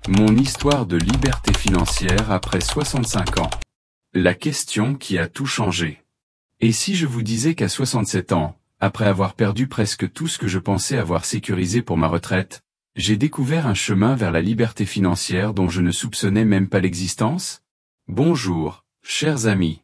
Mon histoire de liberté financière après 65 ans. La question qui a tout changé. Et si je vous disais qu'à 67 ans, après avoir perdu presque tout ce que je pensais avoir sécurisé pour ma retraite, j'ai découvert un chemin vers la liberté financière dont je ne soupçonnais même pas l'existence? Bonjour, chers amis.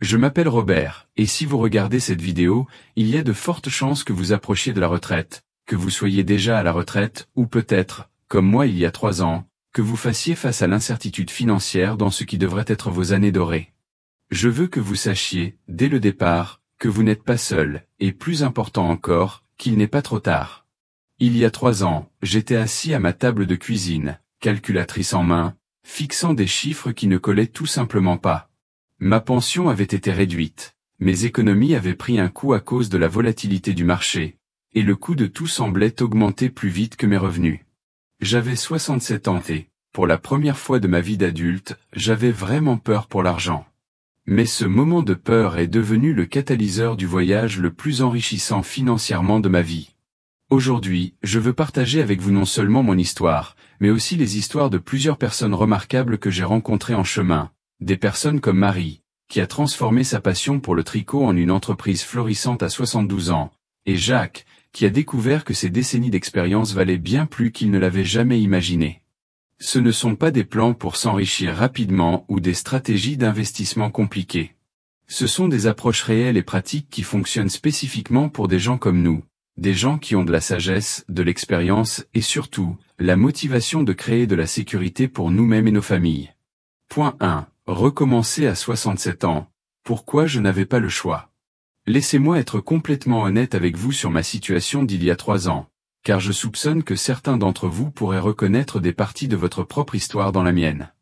Je m'appelle Robert, et si vous regardez cette vidéo, il y a de fortes chances que vous approchiez de la retraite, que vous soyez déjà à la retraite, ou peut-être, comme moi il y a 3 ans, que vous fassiez face à l'incertitude financière dans ce qui devrait être vos années dorées. Je veux que vous sachiez, dès le départ, que vous n'êtes pas seul, et plus important encore, qu'il n'est pas trop tard. Il y a 3 ans, j'étais assis à ma table de cuisine, calculatrice en main, fixant des chiffres qui ne collaient tout simplement pas. Ma pension avait été réduite, mes économies avaient pris un coup à cause de la volatilité du marché, et le coût de tout semblait augmenter plus vite que mes revenus. J'avais 67 ans et, pour la première fois de ma vie d'adulte, j'avais vraiment peur pour l'argent. Mais ce moment de peur est devenu le catalyseur du voyage le plus enrichissant financièrement de ma vie. Aujourd'hui, je veux partager avec vous non seulement mon histoire, mais aussi les histoires de plusieurs personnes remarquables que j'ai rencontrées en chemin, des personnes comme Marie, qui a transformé sa passion pour le tricot en une entreprise florissante à 72 ans, et Jacques, qui a découvert que ses décennies d'expérience valaient bien plus qu'il ne l'avait jamais imaginé. Ce ne sont pas des plans pour s'enrichir rapidement ou des stratégies d'investissement compliquées. Ce sont des approches réelles et pratiques qui fonctionnent spécifiquement pour des gens comme nous, des gens qui ont de la sagesse, de l'expérience et surtout, la motivation de créer de la sécurité pour nous-mêmes et nos familles. Point 1. Recommencer à 67 ans. Pourquoi je n'avais pas le choix? Laissez-moi être complètement honnête avec vous sur ma situation d'il y a 3 ans, car je soupçonne que certains d'entre vous pourraient reconnaître des parties de votre propre histoire dans la mienne.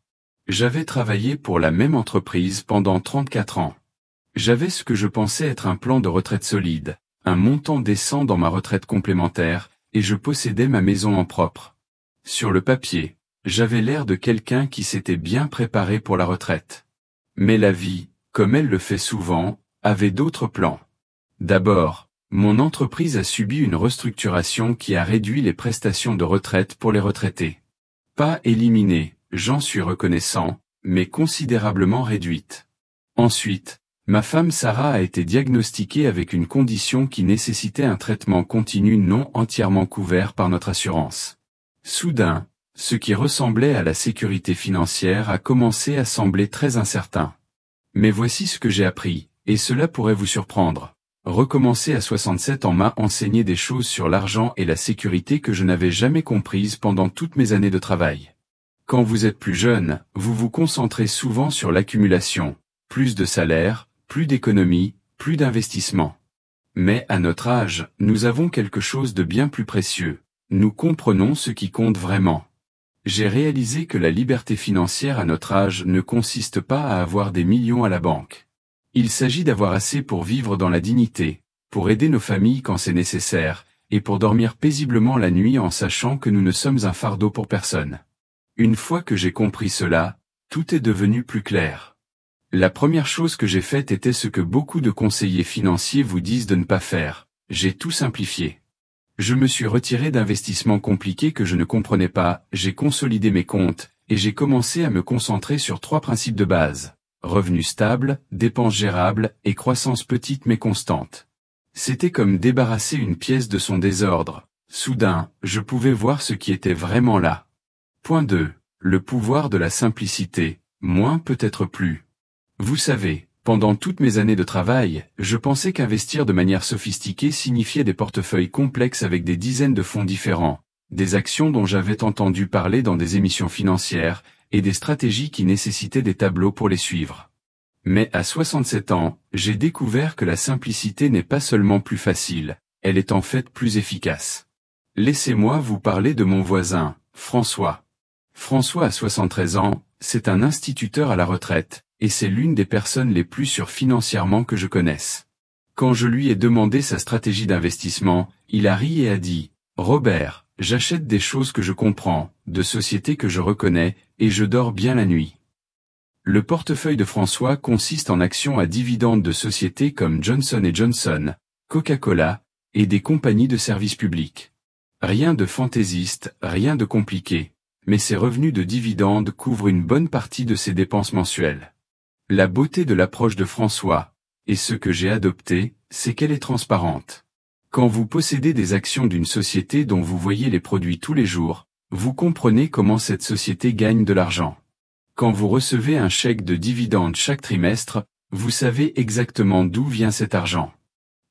J'avais travaillé pour la même entreprise pendant 34 ans. J'avais ce que je pensais être un plan de retraite solide, un montant décent dans ma retraite complémentaire, et je possédais ma maison en propre. Sur le papier, j'avais l'air de quelqu'un qui s'était bien préparé pour la retraite. Mais la vie, comme elle le fait souvent, avait d'autres plans. D'abord, mon entreprise a subi une restructuration qui a réduit les prestations de retraite pour les retraités. Pas éliminées, j'en suis reconnaissant, mais considérablement réduites. Ensuite, ma femme Sarah a été diagnostiquée avec une condition qui nécessitait un traitement continu non entièrement couvert par notre assurance. Soudain, ce qui ressemblait à la sécurité financière a commencé à sembler très incertain. Mais voici ce que j'ai appris, et cela pourrait vous surprendre. Recommencer à 67 ans m'a enseigné des choses sur l'argent et la sécurité que je n'avais jamais comprises pendant toutes mes années de travail. Quand vous êtes plus jeune, vous vous concentrez souvent sur l'accumulation, plus de salaire, plus d'économie, plus d'investissement. Mais à notre âge, nous avons quelque chose de bien plus précieux. Nous comprenons ce qui compte vraiment. J'ai réalisé que la liberté financière à notre âge ne consiste pas à avoir des millions à la banque. Il s'agit d'avoir assez pour vivre dans la dignité, pour aider nos familles quand c'est nécessaire, et pour dormir paisiblement la nuit en sachant que nous ne sommes un fardeau pour personne. Une fois que j'ai compris cela, tout est devenu plus clair. La première chose que j'ai faite était ce que beaucoup de conseillers financiers vous disent de ne pas faire, j'ai tout simplifié. Je me suis retiré d'investissements compliqués que je ne comprenais pas, j'ai consolidé mes comptes, et j'ai commencé à me concentrer sur 3 principes de base. Revenus stables, dépenses gérables et croissance petite mais constante. C'était comme débarrasser une pièce de son désordre. Soudain, je pouvais voir ce qui était vraiment là. Point 2. Le pouvoir de la simplicité, moins peut-être plus. Vous savez, pendant toutes mes années de travail, je pensais qu'investir de manière sophistiquée signifiait des portefeuilles complexes avec des dizaines de fonds différents, des actions dont j'avais entendu parler dans des émissions financières, et des stratégies qui nécessitaient des tableaux pour les suivre. Mais à 67 ans, j'ai découvert que la simplicité n'est pas seulement plus facile, elle est en fait plus efficace. Laissez-moi vous parler de mon voisin, François. François a 73 ans, c'est un instituteur à la retraite, et c'est l'une des personnes les plus sûres financièrement que je connaisse. Quand je lui ai demandé sa stratégie d'investissement, il a ri et a dit « Robert, j'achète des choses que je comprends, de sociétés que je reconnais, et je dors bien la nuit. » Le portefeuille de François consiste en actions à dividendes de sociétés comme Johnson & Johnson, Coca-Cola, et des compagnies de services publics. Rien de fantaisiste, rien de compliqué. Mais ses revenus de dividendes couvrent une bonne partie de ses dépenses mensuelles. La beauté de l'approche de François, et ce que j'ai adopté, c'est qu'elle est transparente. Quand vous possédez des actions d'une société dont vous voyez les produits tous les jours, vous comprenez comment cette société gagne de l'argent. Quand vous recevez un chèque de dividende chaque trimestre, vous savez exactement d'où vient cet argent.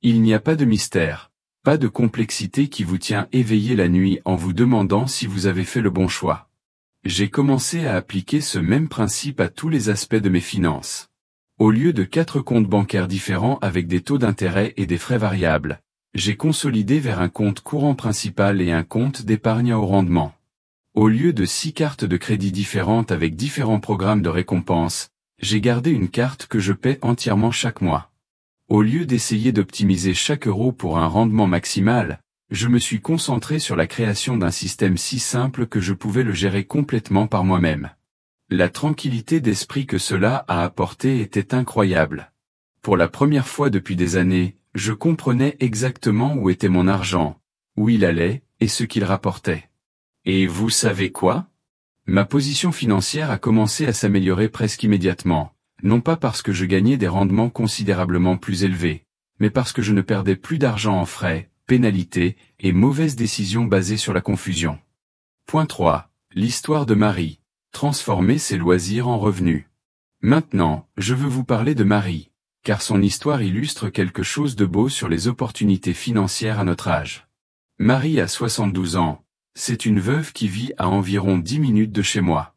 Il n'y a pas de mystère, pas de complexité qui vous tient éveillé la nuit en vous demandant si vous avez fait le bon choix. J'ai commencé à appliquer ce même principe à tous les aspects de mes finances. Au lieu de 4 comptes bancaires différents avec des taux d'intérêt et des frais variables, j'ai consolidé vers un compte courant principal et un compte d'épargne au rendement. Au lieu de 6 cartes de crédit différentes avec différents programmes de récompense, j'ai gardé une carte que je paie entièrement chaque mois. Au lieu d'essayer d'optimiser chaque euro pour un rendement maximal, je me suis concentré sur la création d'un système si simple que je pouvais le gérer complètement par moi-même. La tranquillité d'esprit que cela a apporté était incroyable. Pour la première fois depuis des années, je comprenais exactement où était mon argent, où il allait, et ce qu'il rapportait. Et vous savez quoi? Ma position financière a commencé à s'améliorer presque immédiatement, non pas parce que je gagnais des rendements considérablement plus élevés, mais parce que je ne perdais plus d'argent en frais, pénalités et mauvaises décisions basées sur la confusion. Point 3. L'histoire de Marie. Transformer ses loisirs en revenus. Maintenant, je veux vous parler de Marie, car son histoire illustre quelque chose de beau sur les opportunités financières à notre âge. Marie a 72 ans. C'est une veuve qui vit à environ 10 minutes de chez moi.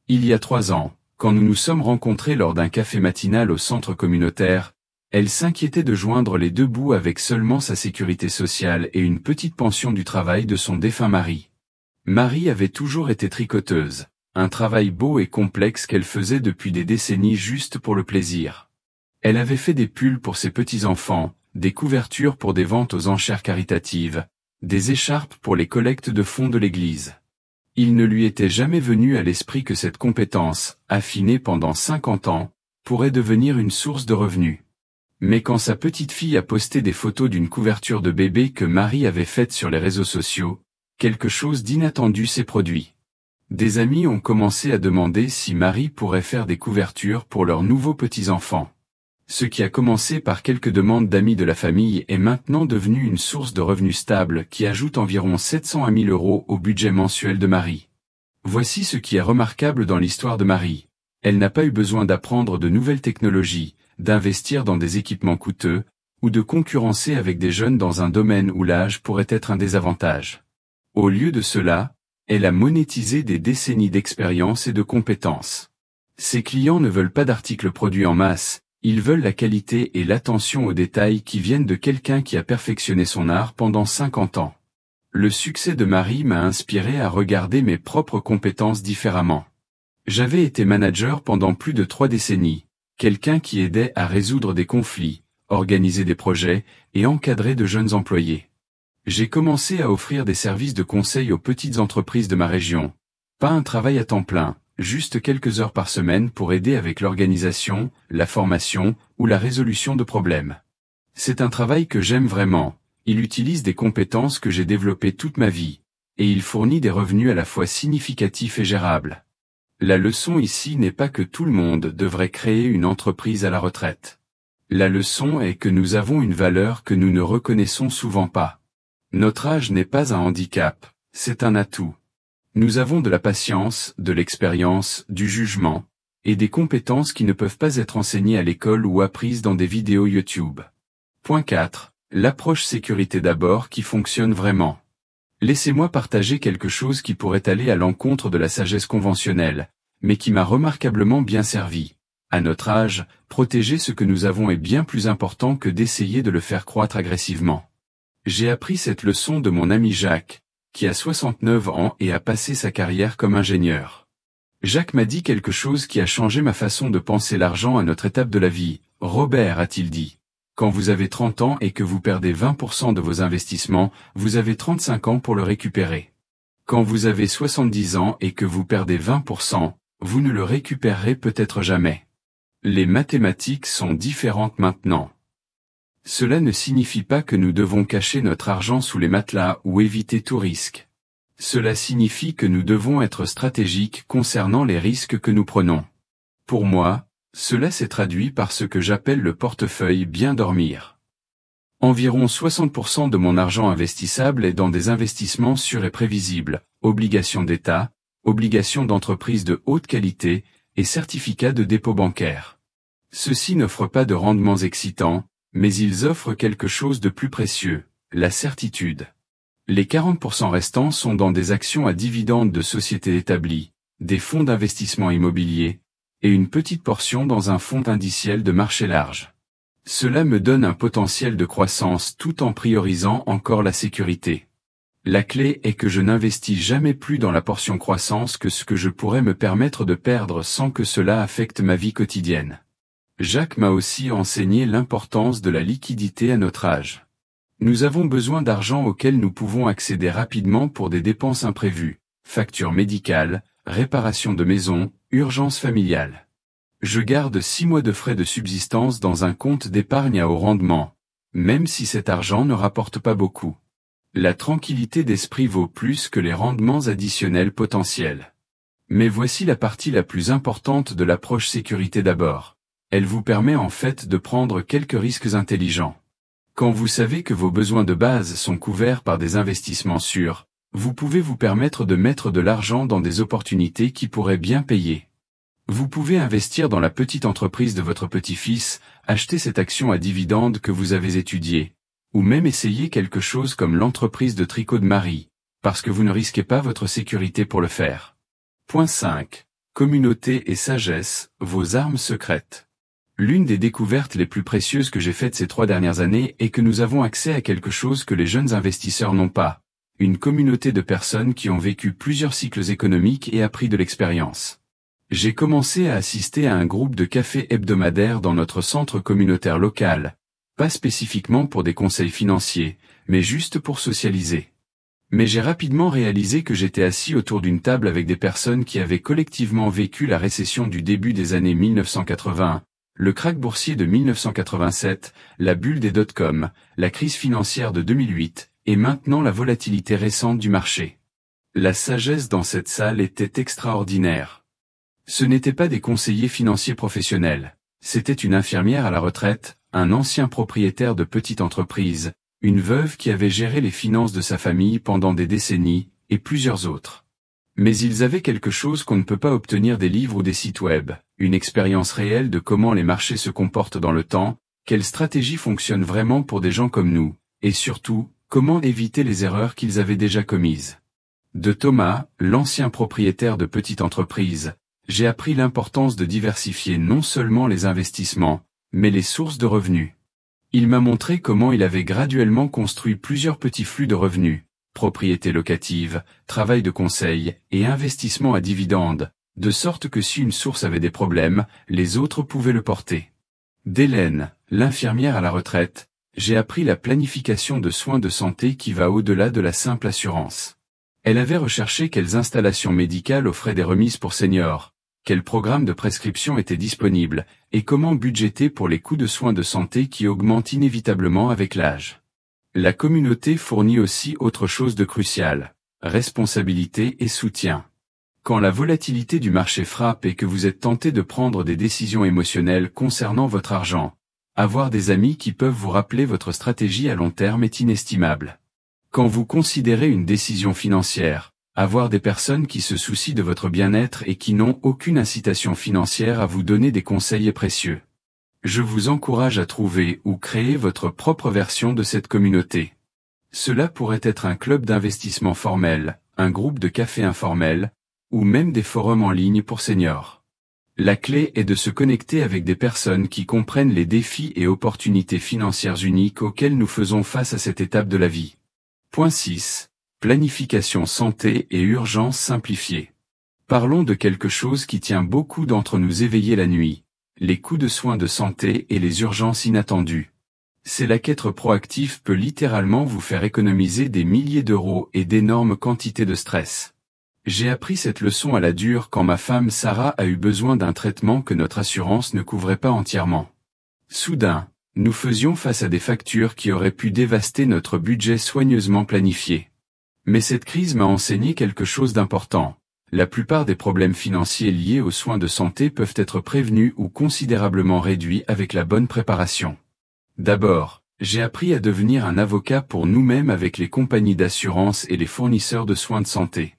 Il y a 3 ans, quand nous nous sommes rencontrés lors d'un café matinal au centre communautaire, elle s'inquiétait de joindre les deux bouts avec seulement sa sécurité sociale et une petite pension du travail de son défunt mari. Marie avait toujours été tricoteuse, un travail beau et complexe qu'elle faisait depuis des décennies juste pour le plaisir. Elle avait fait des pulls pour ses petits-enfants, des couvertures pour des ventes aux enchères caritatives, des écharpes pour les collectes de fonds de l'église. Il ne lui était jamais venu à l'esprit que cette compétence, affinée pendant 50 ans, pourrait devenir une source de revenus. Mais quand sa petite fille a posté des photos d'une couverture de bébé que Marie avait faite sur les réseaux sociaux, quelque chose d'inattendu s'est produit. Des amis ont commencé à demander si Marie pourrait faire des couvertures pour leurs nouveaux petits-enfants. Ce qui a commencé par quelques demandes d'amis de la famille est maintenant devenu une source de revenus stable qui ajoute environ 700 à 1000 euros au budget mensuel de Marie. Voici ce qui est remarquable dans l'histoire de Marie. Elle n'a pas eu besoin d'apprendre de nouvelles technologies, d'investir dans des équipements coûteux, ou de concurrencer avec des jeunes dans un domaine où l'âge pourrait être un désavantage. Au lieu de cela, elle a monétisé des décennies d'expérience et de compétences. Ses clients ne veulent pas d'articles produits en masse, ils veulent la qualité et l'attention aux détails qui viennent de quelqu'un qui a perfectionné son art pendant 50 ans. Le succès de Marie m'a inspiré à regarder mes propres compétences différemment. J'avais été manager pendant plus de 3 décennies, quelqu'un qui aidait à résoudre des conflits, organiser des projets et encadrer de jeunes employés. J'ai commencé à offrir des services de conseil aux petites entreprises de ma région. Pas un travail à temps plein, juste quelques heures par semaine pour aider avec l'organisation, la formation ou la résolution de problèmes. C'est un travail que j'aime vraiment, il utilise des compétences que j'ai développées toute ma vie, et il fournit des revenus à la fois significatifs et gérables. La leçon ici n'est pas que tout le monde devrait créer une entreprise à la retraite. La leçon est que nous avons une valeur que nous ne reconnaissons souvent pas. Notre âge n'est pas un handicap, c'est un atout. Nous avons de la patience, de l'expérience, du jugement, et des compétences qui ne peuvent pas être enseignées à l'école ou apprises dans des vidéos YouTube. Point 4. L'approche sécurité d'abord qui fonctionne vraiment. Laissez-moi partager quelque chose qui pourrait aller à l'encontre de la sagesse conventionnelle, mais qui m'a remarquablement bien servi. À notre âge, protéger ce que nous avons est bien plus important que d'essayer de le faire croître agressivement. J'ai appris cette leçon de mon ami Jacques, qui a 69 ans et a passé sa carrière comme ingénieur. Jacques m'a dit quelque chose qui a changé ma façon de penser l'argent à notre étape de la vie. Robert, a-t-il dit, quand vous avez 30 ans et que vous perdez 20% de vos investissements, vous avez 35 ans pour le récupérer. Quand vous avez 70 ans et que vous perdez 20%, vous ne le récupérerez peut-être jamais. Les mathématiques sont différentes maintenant. Cela ne signifie pas que nous devons cacher notre argent sous les matelas ou éviter tout risque. Cela signifie que nous devons être stratégiques concernant les risques que nous prenons. Pour moi, cela s'est traduit par ce que j'appelle le portefeuille bien dormir. Environ 60% de mon argent investissable est dans des investissements sûrs et prévisibles, obligations d'État, obligations d'entreprise de haute qualité et certificats de dépôt bancaire. Ceux-ci n'offrent pas de rendements excitants, mais ils offrent quelque chose de plus précieux, la certitude. Les 40% restants sont dans des actions à dividendes de sociétés établies, des fonds d'investissement immobilier, et une petite portion dans un fonds indiciel de marché large. Cela me donne un potentiel de croissance tout en priorisant encore la sécurité. La clé est que je n'investis jamais plus dans la portion croissance que ce que je pourrais me permettre de perdre sans que cela affecte ma vie quotidienne. Jacques m'a aussi enseigné l'importance de la liquidité à notre âge. Nous avons besoin d'argent auquel nous pouvons accéder rapidement pour des dépenses imprévues, factures médicales, réparation de maison, urgences familiales. Je garde 6 mois de frais de subsistance dans un compte d'épargne à haut rendement, même si cet argent ne rapporte pas beaucoup. La tranquillité d'esprit vaut plus que les rendements additionnels potentiels. Mais voici la partie la plus importante de l'approche sécurité d'abord. Elle vous permet en fait de prendre quelques risques intelligents. Quand vous savez que vos besoins de base sont couverts par des investissements sûrs, vous pouvez vous permettre de mettre de l'argent dans des opportunités qui pourraient bien payer. Vous pouvez investir dans la petite entreprise de votre petit-fils, acheter cette action à dividende que vous avez étudiée, ou même essayer quelque chose comme l'entreprise de tricot de Marie, parce que vous ne risquez pas votre sécurité pour le faire. Point 5. Communauté et sagesse, vos armes secrètes. L'une des découvertes les plus précieuses que j'ai faites ces 3 dernières années est que nous avons accès à quelque chose que les jeunes investisseurs n'ont pas, une communauté de personnes qui ont vécu plusieurs cycles économiques et appris de l'expérience. J'ai commencé à assister à un groupe de café hebdomadaire dans notre centre communautaire local, pas spécifiquement pour des conseils financiers, mais juste pour socialiser. Mais j'ai rapidement réalisé que j'étais assis autour d'une table avec des personnes qui avaient collectivement vécu la récession du début des années 1980, le krach boursier de 1987, la bulle des dot-com, la crise financière de 2008, et maintenant la volatilité récente du marché. La sagesse dans cette salle était extraordinaire. Ce n'étaient pas des conseillers financiers professionnels, c'était une infirmière à la retraite, un ancien propriétaire de petite entreprise, une veuve qui avait géré les finances de sa famille pendant des décennies, et plusieurs autres. Mais ils avaient quelque chose qu'on ne peut pas obtenir des livres ou des sites web, une expérience réelle de comment les marchés se comportent dans le temps, quelles stratégies fonctionnent vraiment pour des gens comme nous, et surtout, comment éviter les erreurs qu'ils avaient déjà commises. De Thomas, l'ancien propriétaire de petite entreprise, j'ai appris l'importance de diversifier non seulement les investissements, mais les sources de revenus. Il m'a montré comment il avait graduellement construit plusieurs petits flux de revenus, propriété locative, travail de conseil et investissement à dividendes, de sorte que si une source avait des problèmes, les autres pouvaient le porter. D'Hélène, l'infirmière à la retraite, j'ai appris la planification de soins de santé qui va au-delà de la simple assurance. Elle avait recherché quelles installations médicales offraient des remises pour seniors, quels programmes de prescription étaient disponibles, et comment budgéter pour les coûts de soins de santé qui augmentent inévitablement avec l'âge. La communauté fournit aussi autre chose de crucial, responsabilité et soutien. Quand la volatilité du marché frappe et que vous êtes tenté de prendre des décisions émotionnelles concernant votre argent, avoir des amis qui peuvent vous rappeler votre stratégie à long terme est inestimable. Quand vous considérez une décision financière, avoir des personnes qui se soucient de votre bien-être et qui n'ont aucune incitation financière à vous donner des conseils est précieux. Je vous encourage à trouver ou créer votre propre version de cette communauté. Cela pourrait être un club d'investissement formel, un groupe de café informel, ou même des forums en ligne pour seniors. La clé est de se connecter avec des personnes qui comprennent les défis et opportunités financières uniques auxquels nous faisons face à cette étape de la vie. Point 6. Planification santé et urgence simplifiée. Parlons de quelque chose qui tient beaucoup d'entre nous éveillés la nuit, les coûts de soins de santé et les urgences inattendues. C'est là qu'être proactif peut littéralement vous faire économiser des milliers d'euros et d'énormes quantités de stress. J'ai appris cette leçon à la dure quand ma femme Sarah a eu besoin d'un traitement que notre assurance ne couvrait pas entièrement. Soudain, nous faisions face à des factures qui auraient pu dévaster notre budget soigneusement planifié. Mais cette crise m'a enseigné quelque chose d'important. La plupart des problèmes financiers liés aux soins de santé peuvent être prévenus ou considérablement réduits avec la bonne préparation. D'abord, j'ai appris à devenir un avocat pour nous-mêmes avec les compagnies d'assurance et les fournisseurs de soins de santé.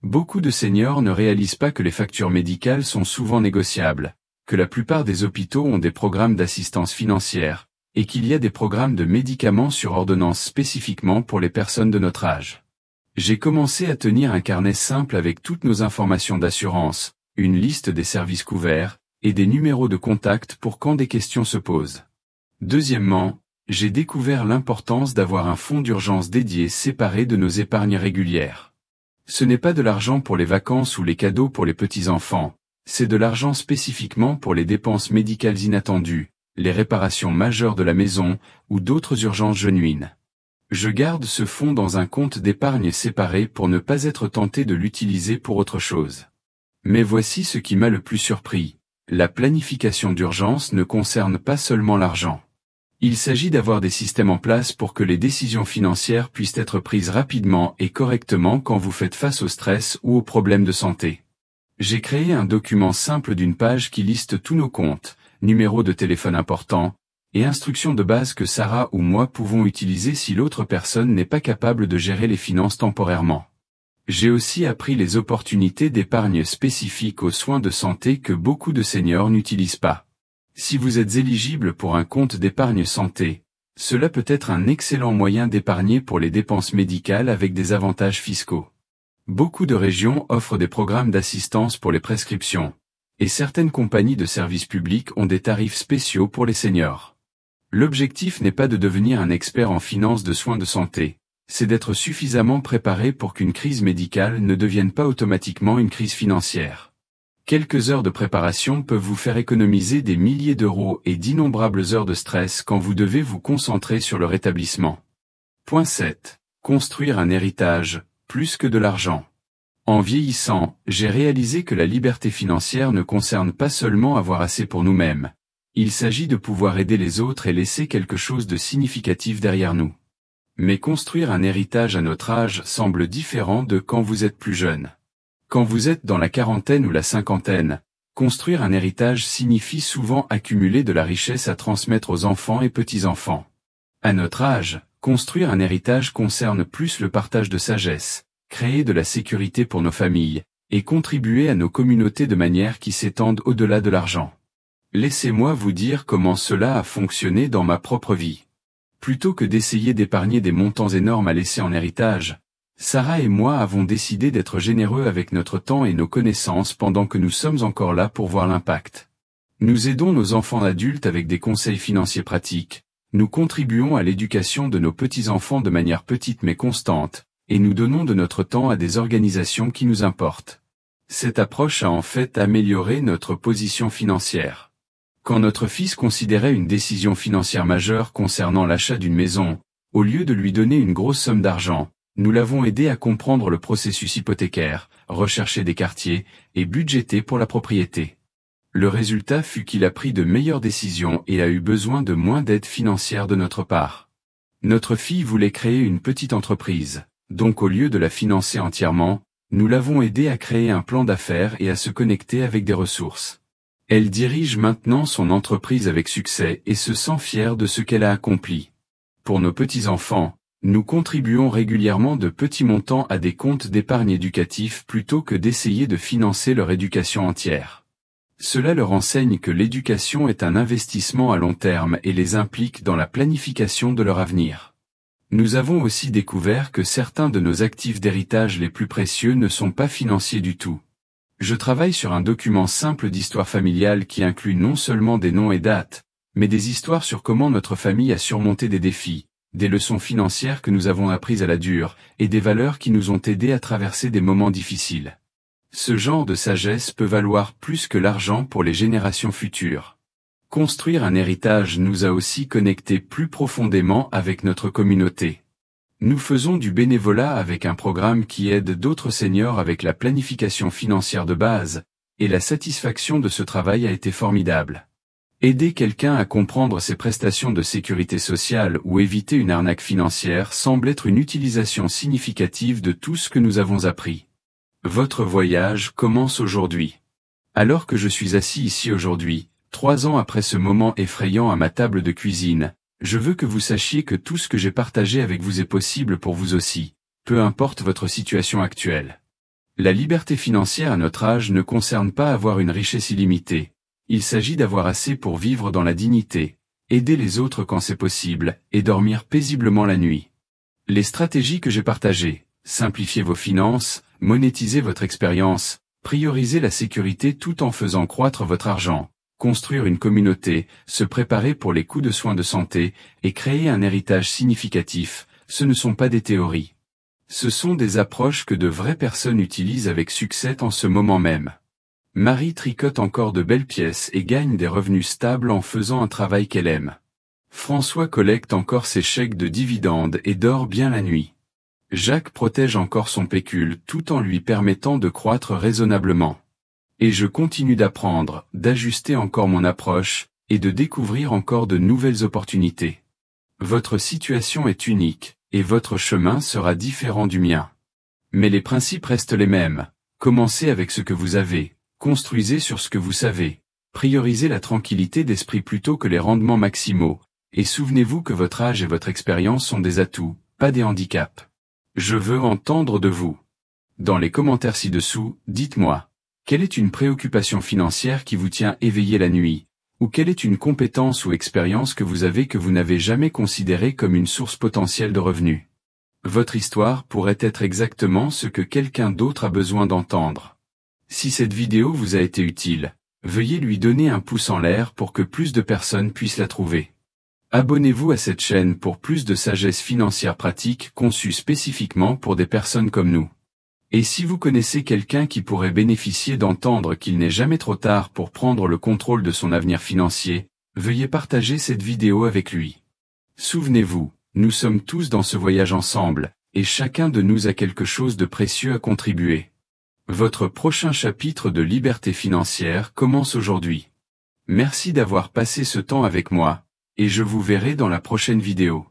Beaucoup de seniors ne réalisent pas que les factures médicales sont souvent négociables, que la plupart des hôpitaux ont des programmes d'assistance financière, et qu'il y a des programmes de médicaments sur ordonnance spécifiquement pour les personnes de notre âge. J'ai commencé à tenir un carnet simple avec toutes nos informations d'assurance, une liste des services couverts, et des numéros de contact pour quand des questions se posent. Deuxièmement, j'ai découvert l'importance d'avoir un fonds d'urgence dédié séparé de nos épargnes régulières. Ce n'est pas de l'argent pour les vacances ou les cadeaux pour les petits-enfants, c'est de l'argent spécifiquement pour les dépenses médicales inattendues, les réparations majeures de la maison, ou d'autres urgences genuines. Je garde ce fonds dans un compte d'épargne séparé pour ne pas être tenté de l'utiliser pour autre chose. Mais voici ce qui m'a le plus surpris. La planification d'urgence ne concerne pas seulement l'argent. Il s'agit d'avoir des systèmes en place pour que les décisions financières puissent être prises rapidement et correctement quand vous faites face au stress ou aux problèmes de santé. J'ai créé un document simple d'une page qui liste tous nos comptes, numéros de téléphone importants, et instructions de base que Sarah ou moi pouvons utiliser si l'autre personne n'est pas capable de gérer les finances temporairement. J'ai aussi appris les opportunités d'épargne spécifiques aux soins de santé que beaucoup de seniors n'utilisent pas. Si vous êtes éligible pour un compte d'épargne santé, cela peut être un excellent moyen d'épargner pour les dépenses médicales avec des avantages fiscaux. Beaucoup de régions offrent des programmes d'assistance pour les prescriptions, et certaines compagnies de services publics ont des tarifs spéciaux pour les seniors. L'objectif n'est pas de devenir un expert en finances de soins de santé, c'est d'être suffisamment préparé pour qu'une crise médicale ne devienne pas automatiquement une crise financière. Quelques heures de préparation peuvent vous faire économiser des milliers d'euros et d'innombrables heures de stress quand vous devez vous concentrer sur le rétablissement. Point 7. Construire un héritage, plus que de l'argent. En vieillissant, j'ai réalisé que la liberté financière ne concerne pas seulement avoir assez pour nous-mêmes. Il s'agit de pouvoir aider les autres et laisser quelque chose de significatif derrière nous. Mais construire un héritage à notre âge semble différent de quand vous êtes plus jeune. Quand vous êtes dans la quarantaine ou la cinquantaine, construire un héritage signifie souvent accumuler de la richesse à transmettre aux enfants et petits-enfants. À notre âge, construire un héritage concerne plus le partage de sagesse, créer de la sécurité pour nos familles, et contribuer à nos communautés de manière qui s'étendent au-delà de l'argent. Laissez-moi vous dire comment cela a fonctionné dans ma propre vie. Plutôt que d'essayer d'épargner des montants énormes à laisser en héritage, Sarah et moi avons décidé d'être généreux avec notre temps et nos connaissances pendant que nous sommes encore là pour voir l'impact. Nous aidons nos enfants adultes avec des conseils financiers pratiques, nous contribuons à l'éducation de nos petits-enfants de manière petite mais constante, et nous donnons de notre temps à des organisations qui nous importent. Cette approche a en fait amélioré notre position financière. Quand notre fils considérait une décision financière majeure concernant l'achat d'une maison, au lieu de lui donner une grosse somme d'argent, nous l'avons aidé à comprendre le processus hypothécaire, rechercher des quartiers, et budgéter pour la propriété. Le résultat fut qu'il a pris de meilleures décisions et a eu besoin de moins d'aide financière de notre part. Notre fille voulait créer une petite entreprise, donc au lieu de la financer entièrement, nous l'avons aidé à créer un plan d'affaires et à se connecter avec des ressources. Elle dirige maintenant son entreprise avec succès et se sent fière de ce qu'elle a accompli. Pour nos petits-enfants, nous contribuons régulièrement de petits montants à des comptes d'épargne éducatif plutôt que d'essayer de financer leur éducation entière. Cela leur enseigne que l'éducation est un investissement à long terme et les implique dans la planification de leur avenir. Nous avons aussi découvert que certains de nos actifs d'héritage les plus précieux ne sont pas financiers du tout. Je travaille sur un document simple d'histoire familiale qui inclut non seulement des noms et dates, mais des histoires sur comment notre famille a surmonté des défis, des leçons financières que nous avons apprises à la dure, et des valeurs qui nous ont aidés à traverser des moments difficiles. Ce genre de sagesse peut valoir plus que l'argent pour les générations futures. Construire un héritage nous a aussi connectés plus profondément avec notre communauté. Nous faisons du bénévolat avec un programme qui aide d'autres seniors avec la planification financière de base, et la satisfaction de ce travail a été formidable. Aider quelqu'un à comprendre ses prestations de sécurité sociale ou éviter une arnaque financière semble être une utilisation significative de tout ce que nous avons appris. Votre voyage commence aujourd'hui. Alors que je suis assis ici aujourd'hui, 3 ans après ce moment effrayant à ma table de cuisine, je veux que vous sachiez que tout ce que j'ai partagé avec vous est possible pour vous aussi, peu importe votre situation actuelle. La liberté financière à notre âge ne concerne pas avoir une richesse illimitée. Il s'agit d'avoir assez pour vivre dans la dignité, aider les autres quand c'est possible, et dormir paisiblement la nuit. Les stratégies que j'ai partagées, simplifier vos finances, monétiser votre expérience, prioriser la sécurité tout en faisant croître votre argent, construire une communauté, se préparer pour les coups de soins de santé, et créer un héritage significatif, ce ne sont pas des théories. Ce sont des approches que de vraies personnes utilisent avec succès en ce moment même. Marie tricote encore de belles pièces et gagne des revenus stables en faisant un travail qu'elle aime. François collecte encore ses chèques de dividendes et dort bien la nuit. Jacques protège encore son pécule tout en lui permettant de croître raisonnablement. Et je continue d'apprendre, d'ajuster encore mon approche, et de découvrir encore de nouvelles opportunités. Votre situation est unique, et votre chemin sera différent du mien. Mais les principes restent les mêmes. Commencez avec ce que vous avez. Construisez sur ce que vous savez, priorisez la tranquillité d'esprit plutôt que les rendements maximaux, et souvenez-vous que votre âge et votre expérience sont des atouts, pas des handicaps. Je veux entendre de vous. Dans les commentaires ci-dessous, dites-moi, quelle est une préoccupation financière qui vous tient éveillé la nuit, ou quelle est une compétence ou expérience que vous avez que vous n'avez jamais considérée comme une source potentielle de revenus. Votre histoire pourrait être exactement ce que quelqu'un d'autre a besoin d'entendre. Si cette vidéo vous a été utile, veuillez lui donner un pouce en l'air pour que plus de personnes puissent la trouver. Abonnez-vous à cette chaîne pour plus de sagesse financière pratique conçue spécifiquement pour des personnes comme nous. Et si vous connaissez quelqu'un qui pourrait bénéficier d'entendre qu'il n'est jamais trop tard pour prendre le contrôle de son avenir financier, veuillez partager cette vidéo avec lui. Souvenez-vous, nous sommes tous dans ce voyage ensemble, et chacun de nous a quelque chose de précieux à contribuer. Votre prochain chapitre de liberté financière commence aujourd'hui. Merci d'avoir passé ce temps avec moi, et je vous verrai dans la prochaine vidéo.